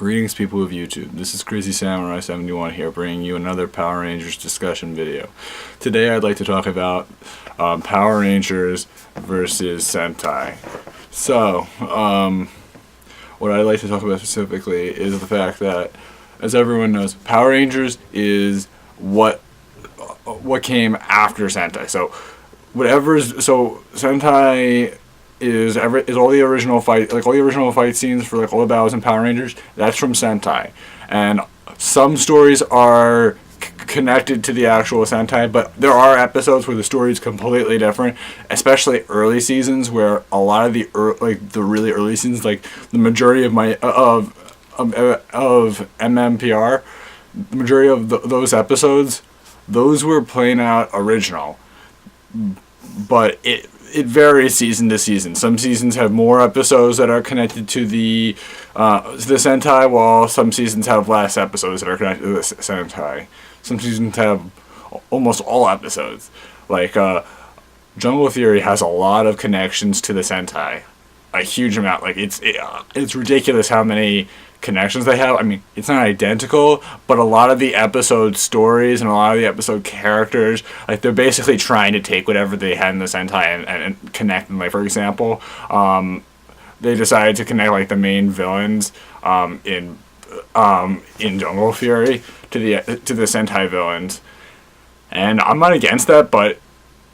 Greetings, people of YouTube. This is Crazy Samurai 71 here, bringing you another Power Rangers discussion video. Today I'd like to talk about Power Rangers versus Sentai. So, what I'd like to talk about specifically is the fact that, as everyone knows, Power Rangers is what came after Sentai. So, Sentai is all the original fight scenes for all the battles in Power Rangers. That's from Sentai, and some stories are connected to the actual Sentai, but there are episodes where the story is completely different, especially early seasons, where a lot of the really early seasons, like the majority of MMPR, the majority of those episodes, those were playing out original, but it varies season to season. Some seasons have more episodes that are connected to the Sentai, while some seasons have less episodes that are connected to the Sentai. Some seasons have almost all episodes. Like Jungle Fury has a lot of connections to the Sentai, a huge amount. Like it's ridiculous how many connections they have. I mean, it's not identical, but a lot of the episode stories and a lot of the episode characters, like, they're basically trying to take whatever they had in the Sentai and connect them. Like, for example, they decided to connect the main villains in Jungle Fury to the Sentai villains, and I'm not against that, but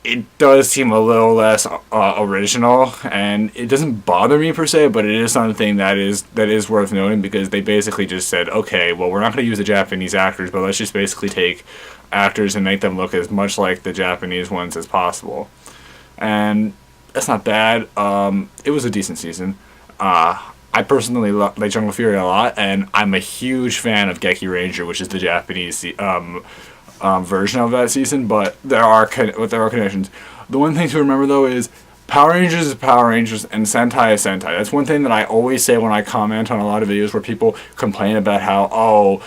it does seem a little less original, and it doesn't bother me per se, but it is something that is worth noting, because they basically just said, okay, well, we're not going to use the Japanese actors, but let's just basically take actors and make them look as much like the Japanese ones as possible. And that's not bad. It was a decent season. I personally like Jungle Fury a lot, and I'm a huge fan of Geki Ranger, which is the Japanese version of that season, but there are connections. The one thing to remember, though, is Power Rangers is Power Rangers and Sentai is Sentai. That's one thing that I always say when I comment on a lot of videos where people complain about how,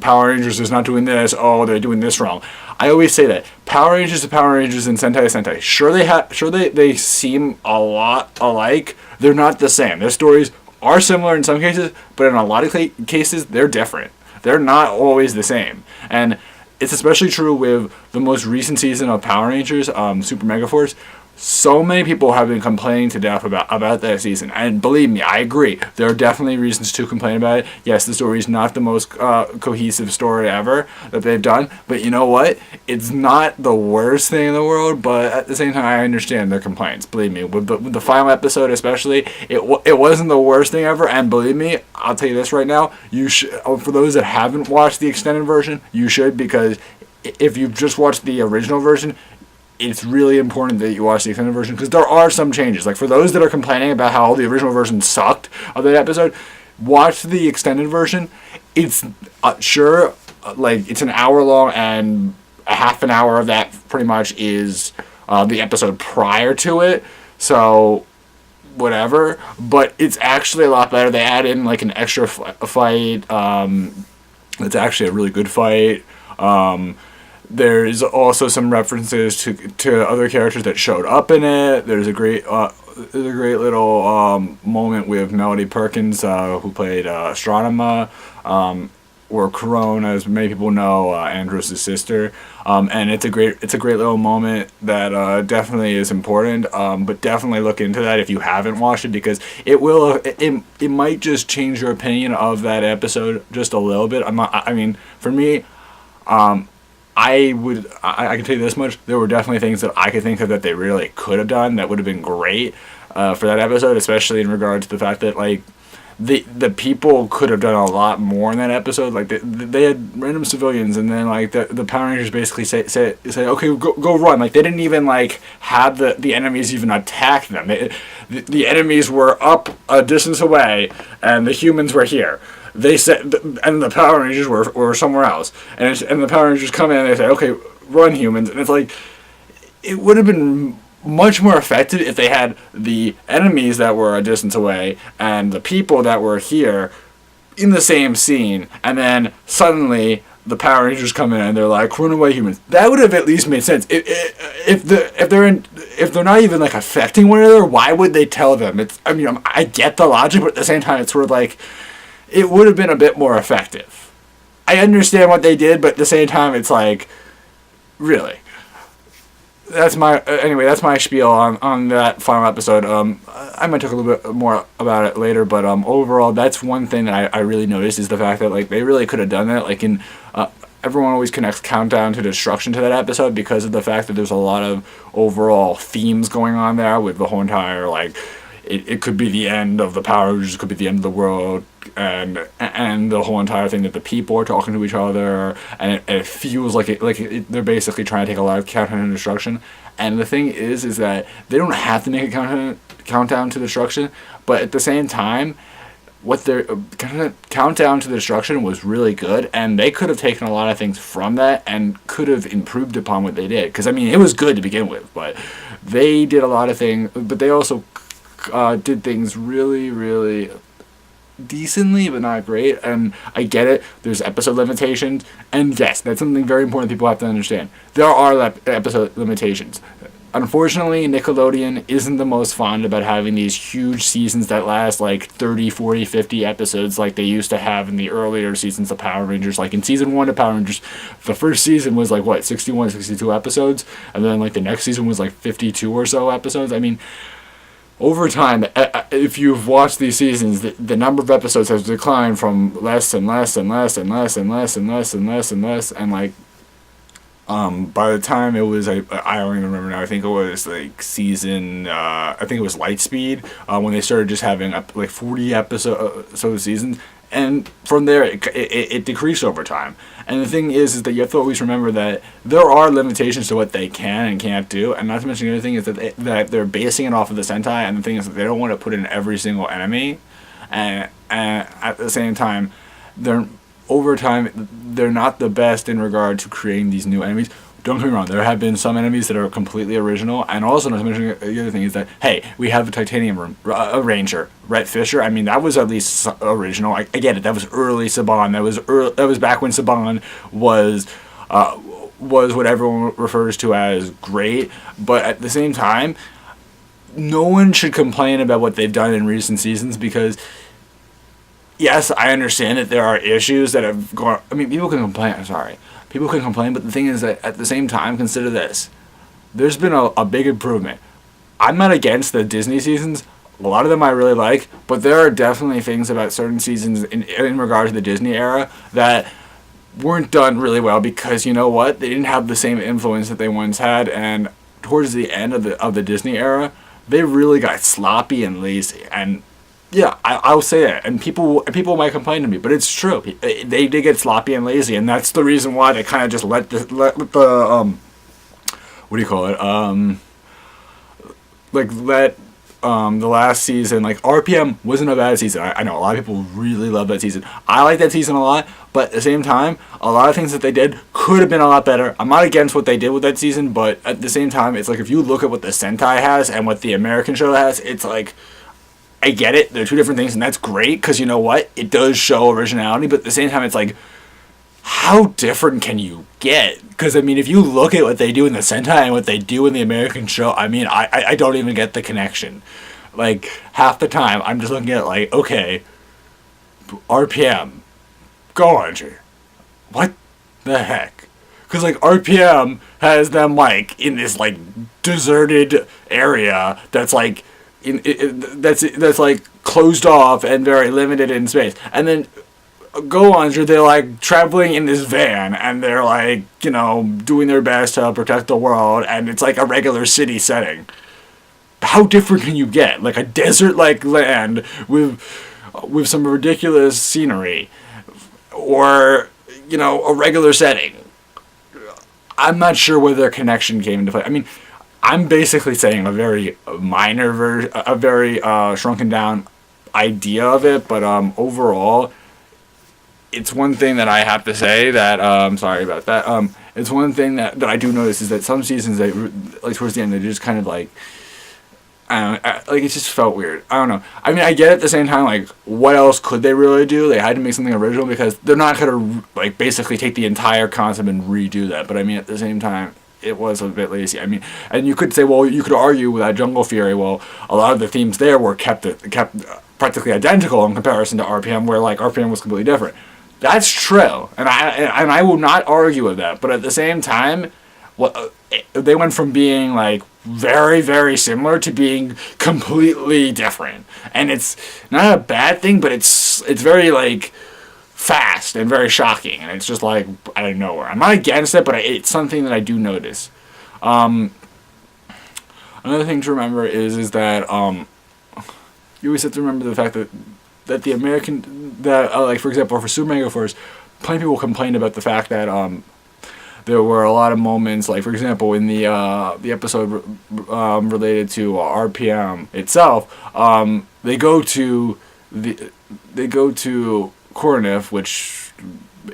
Power Rangers is not doing this, they're doing this wrong. I always say that Power Rangers is Power Rangers and Sentai is Sentai. Sure, they seem a lot alike. They're not the same. Their stories are similar in some cases, but in a lot of cases, they're different. They're not always the same. And it's especially true with the most recent season of Power Rangers, Super Mega Force. So many people have been complaining to death about that season. And believe me, I agree. There are definitely reasons to complain about it. Yes, the story is not the most cohesive story ever that they've done. But you know what? It's not the worst thing in the world. But at the same time, I understand their complaints. Believe me, with the final episode especially, it wasn't the worst thing ever. And believe me, I'll tell you this right now. You should, for those that haven't watched the extended version, you should, because if you've just watched the original version, it's really important that you watch the extended version, because there are some changes. Like, for those that are complaining about how the original version sucked of that episode, watch the extended version. It's it's an hour long, and a half an hour of that pretty much is the episode prior to it. So whatever, but it's actually a lot better. They add in an extra fight. It's actually a really good fight. There's also some references to other characters that showed up in it. There's a great little moment with Melody Perkins, who played Astronema, or Corona, as many people know, Andros' sister. And it's a great little moment that definitely is important. But definitely look into that if you haven't watched it, because it might just change your opinion of that episode just a little bit. For me, I can tell you this much: there were definitely things that I could think of that they really could have done that would have been great for that episode, especially in regard to the fact that the people could have done a lot more in that episode. Like, they had random civilians, and then the Power Rangers basically say okay, go run. Like, they didn't even have the enemies even attack them. The enemies were up a distance away, and the humans were here. They said, and the Power Rangers were somewhere else, and the Power Rangers come in and they say, okay, run, humans. And it's it would have been much more effective if they had the enemies that were a distance away and the people that were here in the same scene, and then suddenly the Power Rangers come in and they're like, run away, humans. That would have at least made sense. If they're not even affecting one another, why would they tell them? I get the logic, but at the same time, it's sort of it would have been a bit more effective. I understand what they did, but at the same time, it's like, really. That's my spiel on that final episode. I might talk a little bit more about it later, but overall, that's one thing that I really noticed is the fact that like they really could have done that. Like in everyone always connects Countdown to Destruction to that episode because of the fact that there's a lot of overall themes going on there with the whole entire like. It could be the end of the Power Rangers, it could be the end of the world, and the whole entire thing that the people are talking to each other, and it feels like they're basically trying to take a lot of Countdown to Destruction. And the thing is that they don't have to make a countdown to destruction, but at the same time, what their Countdown to Destruction was really good, and they could have taken a lot of things from that and could have improved upon what they did. Because I mean, it was good to begin with, but they did a lot of things, but they also did things really, really decently, but not great. And I get it. There's episode limitations, and yes, that's something very important people have to understand. There are episode limitations. Unfortunately, Nickelodeon isn't the most fond about having these huge seasons that last like 30, 40, 50 episodes like they used to have in the earlier seasons of Power Rangers. Like in season 1 of Power Rangers, the first season was like, what, 61, 62 episodes? And then like the next season was like 52 or so episodes. I mean, over time, if you've watched these seasons, the number of episodes has declined from less and less and less and less and less and less and less and less, and like by the time it was, I don't even remember now, I think it was like season, I think it was Lightspeed, when they started just having like 40 episode seasons, and from there it decreased over time. And the thing is that you have to always remember that there are limitations to what they can and can't do, and not to mention the other thing is that they're basing it off of the Sentai, and the thing is that they don't want to put in every single enemy, and at the same time, over time, they're not the best in regard to creating these new enemies. Don't get me wrong, there have been some enemies that are completely original, and also not to mention the other thing is that, hey, we have a Titanium Ranger, Rhett Fisher. I mean, that was at least original. I get it, that was early Saban. That was back when Saban was what everyone refers to as great, but at the same time, no one should complain about what they've done in recent seasons because yes, I understand that there are issues that have gone. I mean, people can complain. I'm sorry. People can complain, but the thing is that at the same time, consider this. There's been a big improvement. I'm not against the Disney seasons. A lot of them I really like, but there are definitely things about certain seasons in regard to the Disney era that weren't done really well because, you know what? They didn't have the same influence that they once had, and towards the end of the Disney era, they really got sloppy and lazy, and yeah, I'll say that, and people might complain to me, but it's true. They did get sloppy and lazy, and that's the reason why they kind of just let the what do you call it? The last season, like RPM wasn't a bad season. I know a lot of people really love that season. I like that season a lot, but at the same time, a lot of things that they did could have been a lot better. I'm not against what they did with that season, but at the same time, it's like if you look at what the Sentai has and what the American show has, it's like, I get it, they're two different things, and that's great, because you know what? It does show originality, but at the same time, it's like, how different can you get? Because, I mean, if you look at what they do in the Sentai and what they do in the American show, I mean, I don't even get the connection. Like, half the time, I'm just looking at it like, okay, RPM, go Andre. What the heck? Because, like, RPM has them, like, in this, like, deserted area that's, like, that's like closed off and very limited in space, and then go on, they're like traveling in this van and they're like, you know, doing their best to protect the world, and it's like a regular city setting. How different can you get? Like a desert like land with some ridiculous scenery, or you know, a regular setting. I'm not sure where their connection came into play. I mean, I'm basically saying a very minor version, a very shrunken down idea of it, but overall, it's one thing that I have to say that, sorry about that, it's one thing that I do notice is that some seasons, they, like towards the end, they just kind of like, I don't know, like it just felt weird. I don't know. I mean, I get it at the same time, like, what else could they really do? They had to make something original because they're not going to, like, basically take the entire concept and redo that, but I mean, at the same time, it was a bit lazy. I mean, and you could say, well, you could argue with that Jungle Fury, well, a lot of the themes there were kept practically identical in comparison to RPM, where like RPM was completely different. That's true, and I will not argue with that. But at the same time, they went from being like very, very similar to being completely different, and it's not a bad thing, but it's very like fast and very shocking, and it's just like out of nowhere. I'm not against it, but it's something that I do notice. Another thing to remember is that you always have to remember the fact that the American like for example for Super Mega Force, plenty of people complained about the fact that there were a lot of moments, like for example in the episode related to RPM itself, they go to Coronif, which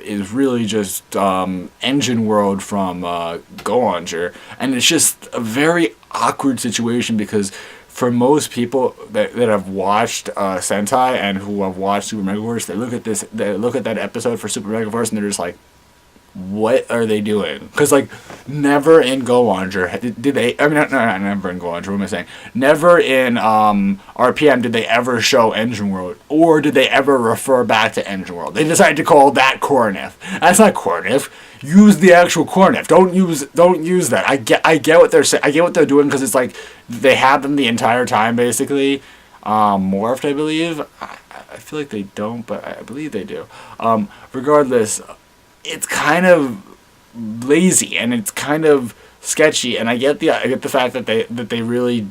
is really just Engine World from Go Onger, and it's just a very awkward situation because for most people that have watched Sentai and who have watched Super Mega Force, they look at that episode for Super Mega Force and they're just like, what are they doing? Because like never in Go Onger did they, I mean not never in Go Onger, what am I saying, never in RPM did they ever show Engine World, or did they ever refer back to Engine World. They decided to call that Coronif. That's not Coronif. Use the actual Coronif. Don't use that. I get what they're saying. I get what they're doing, because it's like they have them the entire time basically. Morphed, I believe. I feel like they don't, but I believe they do. Regardless, it's kind of lazy and it's kind of sketchy, and I get the fact that they really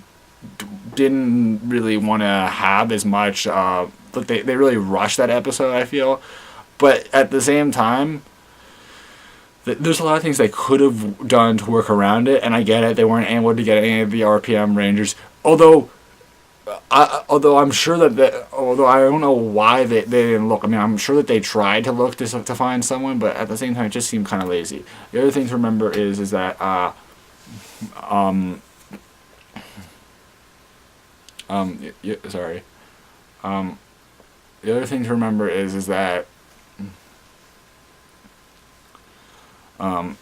didn't really want to have as much. But they really rushed that episode, I feel. But at the same time, there's a lot of things they could have done to work around it, and I get it. They weren't able to get any of the RPM Rangers, although I'm sure although I don't know why they didn't look. I mean, I'm sure that they tried to look to find someone, but at the same time, it just seemed kind of lazy. The other thing to remember is that sorry. The other thing to remember is that I'm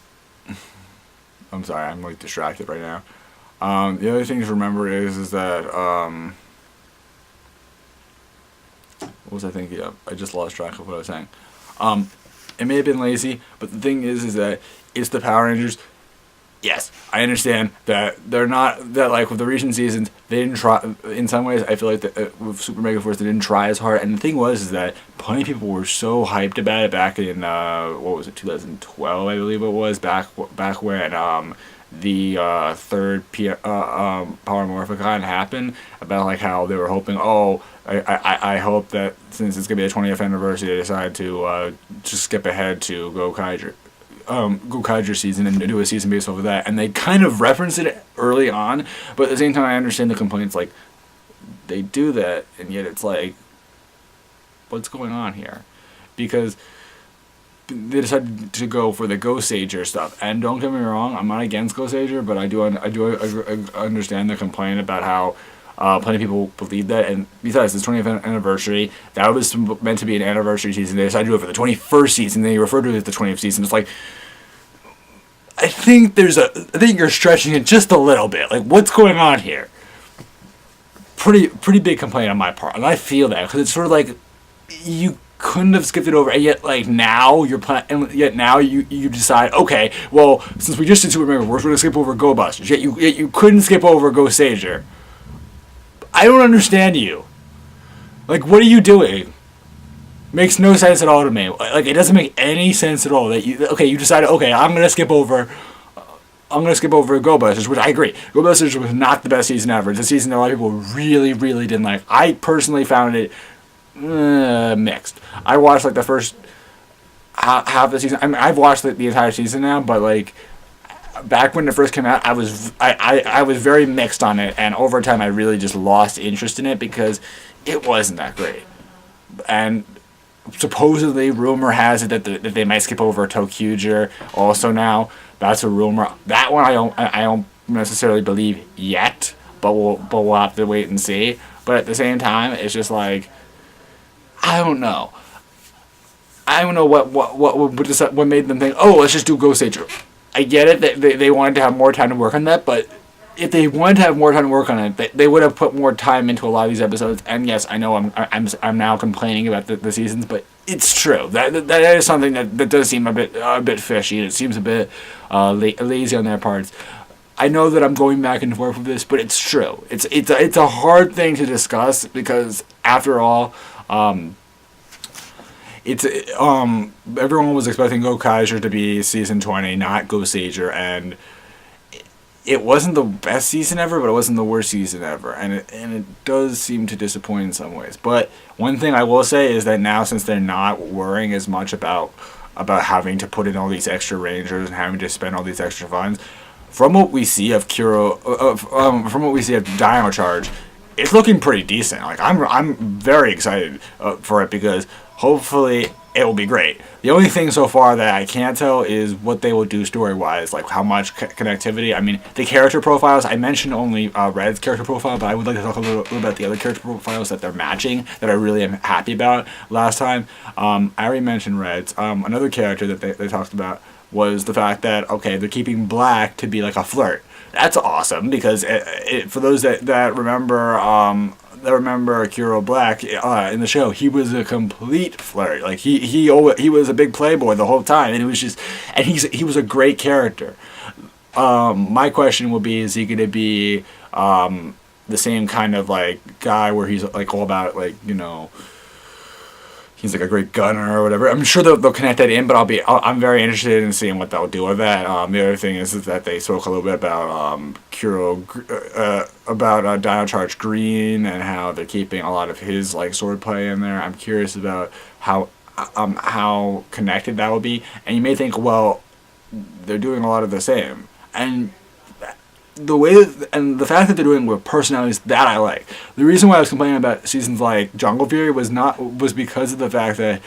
sorry, I'm like distracted right now. The other thing to remember is that what was I thinking of? I just lost track of what I was saying. It may have been lazy, but the thing is that it's the Power Rangers. Yes, I understand that they're not, that like with the recent seasons, they didn't try. In some ways, I feel like that with Super Mega Force, they didn't try as hard. And the thing is that plenty of people were so hyped about it back in what was it, 2012, I believe it was, back when the third Power Morphicon happened, about like how they were hoping, I hope that since it's gonna be a 20th anniversary, they decide to just skip ahead to Go Kaiser season and do a season based off of that, and they kind of referenced it early on, but at the same time I understand the complaints, like they do that and yet it's like, what's going on here? Because they decided to go for the Ghost Sager stuff, and don't get me wrong, I'm not against Ghost Sager, but I do understand the complaint about how plenty of people believe that, and besides, this 20th anniversary, that was meant to be an anniversary season. They decided to do it for the 21st season. They referred to it as the 20th season. It's like, I think you're stretching it just a little bit. Like, what's going on here? Pretty big complaint on my part, and I feel that because it's sort of like you couldn't have skipped it over, and yet like now you decide, okay, well, since we just did Super Mega Force, we're gonna skip over Go Busters. Yet you couldn't skip over Go Sager. I don't understand you. Like, what are you doing? Makes no sense at all to me. Like, it doesn't make any sense at all that you decided, okay, I'm gonna skip over Go Busters, which I agree. Go Busters was not the best season ever. It's a season that a lot of people really, really didn't like. I personally found it mixed. I watched like the first half of the season. I mean, I've watched the entire season now, but like back when it first came out, I was very mixed on it, and over time I really just lost interest in it because it wasn't that great. And supposedly, rumor has it that they might skip over ToQger also now. That's a rumor. That one I don't necessarily believe yet, but we'll have to wait and see. But at the same time, it's just like, I don't know. I don't know what made them think, oh, let's just do Ghost Sager. I get it that they wanted to have more time to work on that, but if they wanted to have more time to work on it, they would have put more time into a lot of these episodes. And yes, I know I'm now complaining about the seasons, but it's true. That is something that does seem a bit fishy. It seems a bit lazy on their parts. I know that I'm going back and forth with this, but it's true. It's a hard thing to discuss because after all, everyone was expecting Go Kaiser to be season 20, not Go Sager, and it wasn't the best season ever, but it wasn't the worst season ever, and it does seem to disappoint in some ways. But one thing I will say is that now, since they're not worrying as much about having to put in all these extra rangers and having to spend all these extra funds, from what we see of from what we see of Dino Charge, it's looking pretty decent. Like I'm very excited for it because hopefully it will be great. The only thing so far that I can't tell is what they will do story-wise, like how much connectivity. I mean, the character profiles, I mentioned only Red's character profile, but I would like to talk a little about the other character profiles that they're matching that I really am happy about. Last time, I already mentioned Red's. Another character that they talked about was the fact that, okay, they're keeping Black to be like a flirt. That's awesome because for those that remember Kuro Black in the show, he was a complete flirt. Like he was a big playboy the whole time, and it was just, and he was a great character. My question will be: is he going to be the same kind of like guy where he's like all about like he's like a great gunner or whatever? I'm sure they'll connect that in, but I'm very interested in seeing what they'll do with that. The other thing is that they spoke a little bit about about Dino Charge Green and how they're keeping a lot of his like swordplay in there. I'm curious about how connected that will be. And you may think, well, they're doing a lot of the same, and the way and the fact that they're doing with personalities that I like. The reason why I was complaining about seasons like Jungle Fury was because of the fact that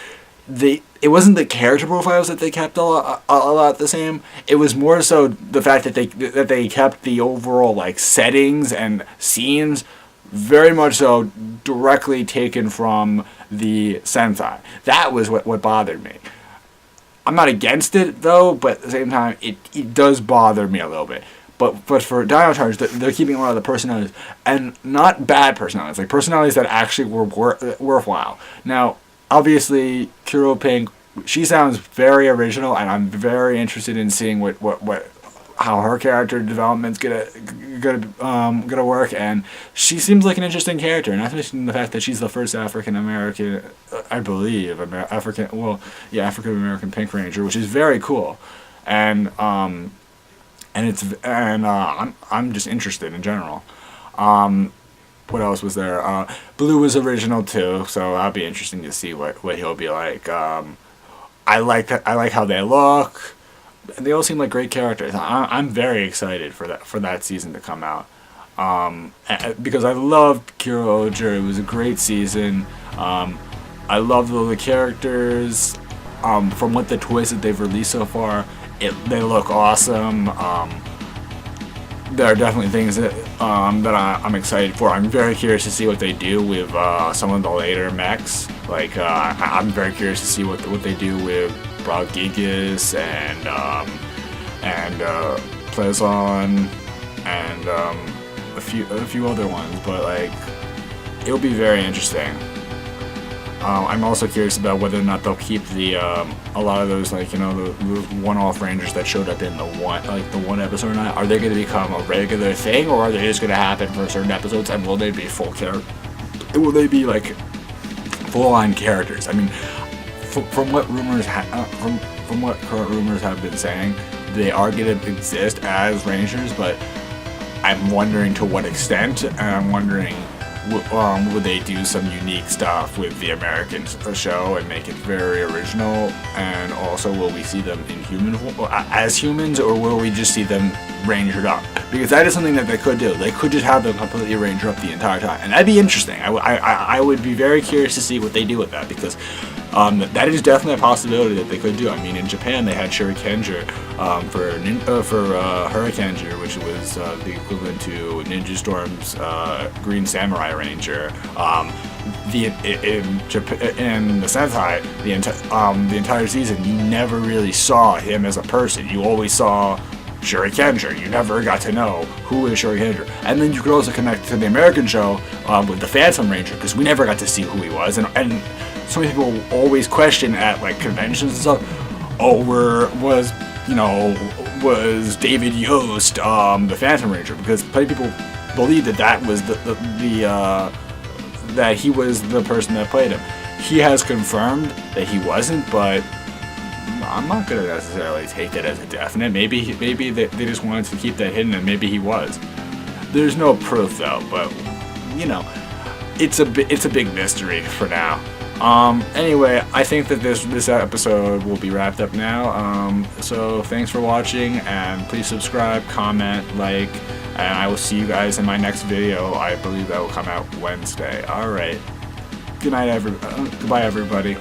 it wasn't the character profiles that they kept a lot the same. It was more so the fact that they kept the overall like settings and scenes very much so directly taken from the Sentai. That was what bothered me. I'm not against it though, but at the same time it does bother me a little bit. But for Dino Charge, they're keeping a lot of the personalities, and not bad personalities, like personalities that actually were worthwhile. Now, obviously, Kuro Pink, she sounds very original, and I'm very interested in seeing how her character development's gonna work. And she seems like an interesting character, not to mention the fact that she's the first African American, I believe, African American Pink Ranger, which is very cool, and I'm just interested in general. What else was there? Blue was original too, so that'll be interesting to see what he'll be like. I like how they look. They all seem like great characters. I'm very excited for that season to come out. Because I loved Kuro Oger. It was a great season. I love all the characters. From what the twists that they've released so far, they look awesome. There are definitely things that I'm excited for. I'm very curious to see what they do with some of the later mechs. Like I'm very curious to see what they do with Broad Gigas and Plezon and a few other ones. But like it'll be very interesting. I'm also curious about whether or not they'll keep a lot of those the one-off rangers that showed up in the one episode or not. Are they going to become a regular thing, or are they just going to happen for certain episodes? And will they be will they be like full-on characters? I mean, from what from what current rumors have been saying, they are going to exist as rangers, but I'm wondering to what extent, and I'm wondering. Would they do some unique stuff with the American show and make it very original? And also, will we see them in as humans, or will we just see them rangered up? Because that is something that they could do. They could just have them completely ranger up the entire time, and that'd be interesting. I would be very curious to see what they do with that, because that is definitely a possibility that they could do. I mean, in Japan they had Shurikenger for Hurrikenger, which was the equivalent to Ninja Storm's Green Samurai Ranger. In the Sentai, the entire season, you never really saw him as a person. You always saw Shuri Kendra. You never got to know who is Shuri Kendra. And then you could also connect to the American show with the Phantom Ranger, because we never got to see who he was. And so many people always question at like conventions and stuff, was David Yost the Phantom Ranger? Because plenty of people believe that was that he was the person that played him. He has confirmed that he wasn't, but I'm not gonna necessarily take that as a definite. Maybe they just wanted to keep that hidden, and maybe he was. There's no proof though, but it's a big mystery for now. Anyway, I think that this episode will be wrapped up now. So thanks for watching, and please subscribe, comment, like, and I will see you guys in my next video. I believe that will come out Wednesday. All right. Goodbye, everybody.